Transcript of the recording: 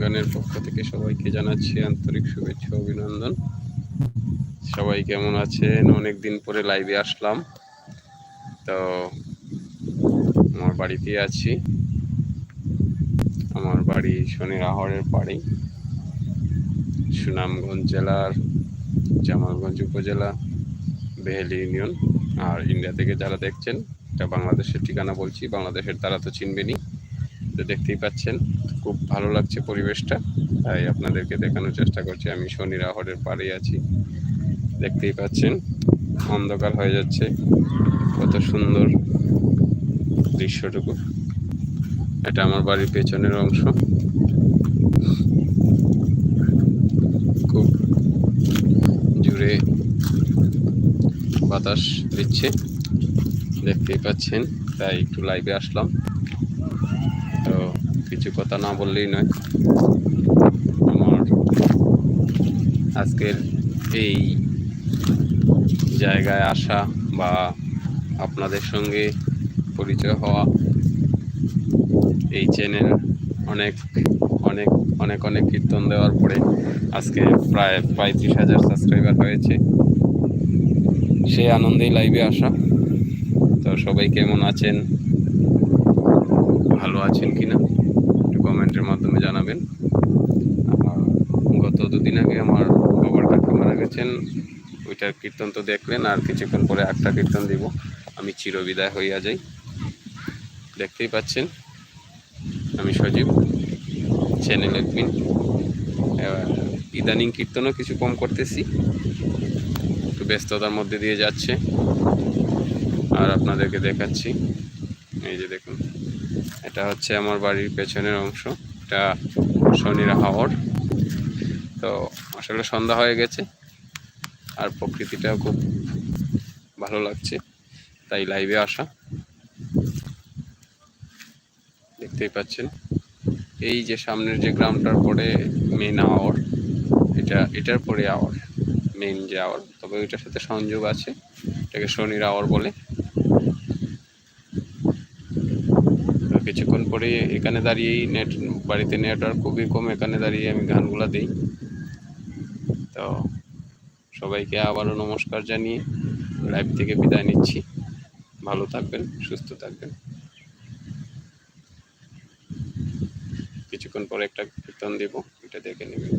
গানের পক্ষ থেকে সবাইকে জানাচ্ছি আন্তরিক শুভেচ্ছা অভিনন্দন। সবাই কেমন আছেন? অনেকদিন পরে লাইভে আসলাম। তো আমার বাড়িতে আছি। আমার বাড়ি শনির আহরের পাড়ে, সুনামগঞ্জ জেলার জামালগঞ্জ উপজেলা, বেহেলি ইউনিয়ন। আর ইন্ডিয়া থেকে যারা দেখছেন, এটা বাংলাদেশের ঠিকানা বলছি, বাংলাদেশের তারা তো চিনবেনই। তো দেখতেই পাচ্ছেন, খুব ভালো লাগছে পরিবেশটা, তাই আপনাদেরকে দেখানোর চেষ্টা করছি। আমি শনির আহরের পাড়ে আছি, দেখতেই পাচ্ছেন অন্ধকার হয়ে যাচ্ছে, কত সুন্দর দৃশ্যটুকু। এটা আমার বাড়ির পেছনের অংশ, খুব জুড়ে বাতাস দিচ্ছে, দেখতেই পাচ্ছেন, তাই একটু লাইভে আসলাম। তো কিছু কথা না বললেই নয়। আমার আজকের এই জায়গায় আসা বা আপনাদের সঙ্গে পরিচয় হওয়া, এই চ্যানেল অনেক অনেক অনেক অনেক কীর্তন দেওয়ার পরে আজকে প্রায় 35,000 সাবস্ক্রাইবার হয়েছে, সেই আনন্দেই লাইভে আসা। তো সবাই কেমন আছেন, ভালো আছেন কিনা একটু কমেন্টের মাধ্যমে জানাবেন। গত দুদিন আগে আমার বাবার কাকা মারা গেছেন, ওইটার কীর্তন তো দেখলেন। আর কিছুক্ষণ পরে একটা কীর্তন দিব, আমি চিরবিদায় হইয়া যাই। দেখতেই পাচ্ছেন আমি সজীব, চ্যানেল অ্যাডমিন। ইদানিং কীর্তনও কিছু কম করতেছি, একটু ব্যস্ততার মধ্যে দিয়ে যাচ্ছে। আর আপনাদেরকে দেখাচ্ছি, এই যে দেখুন, এটা হচ্ছে আমার বাড়ির পেছনের অংশ, এটা শনির আহর। তো আসলে সন্ধ্যা হয়ে গেছে আর প্রকৃতিটাও খুব ভালো লাগছে, তাই লাইভে আসা। দেখতেই পাচ্ছেন এই যে সামনের যে গ্রামটার পরে মেন আওয়ার, এটার পরে আওয়ার, মেন যে আওয়ার, তবে ওইটার সাথে সংযোগ আছে, এটাকে শনির আওয়ার বলে। কিছুক্ষণ পরে এখানে দাঁড়িয়েই বাড়িতে নেটওয়ার্ক খুবই কম, এখানে দাঁড়িয়ে আমি গানগুলা দিই। তো সবাইকে আবারও নমস্কার জানিয়ে লাইভ থেকে বিদায় নিচ্ছি। ভালো থাকবেন, সুস্থ থাকবেন। কিছুক্ষণ পরে একটা কীর্তন দেব, এটা দেখে নেবেন।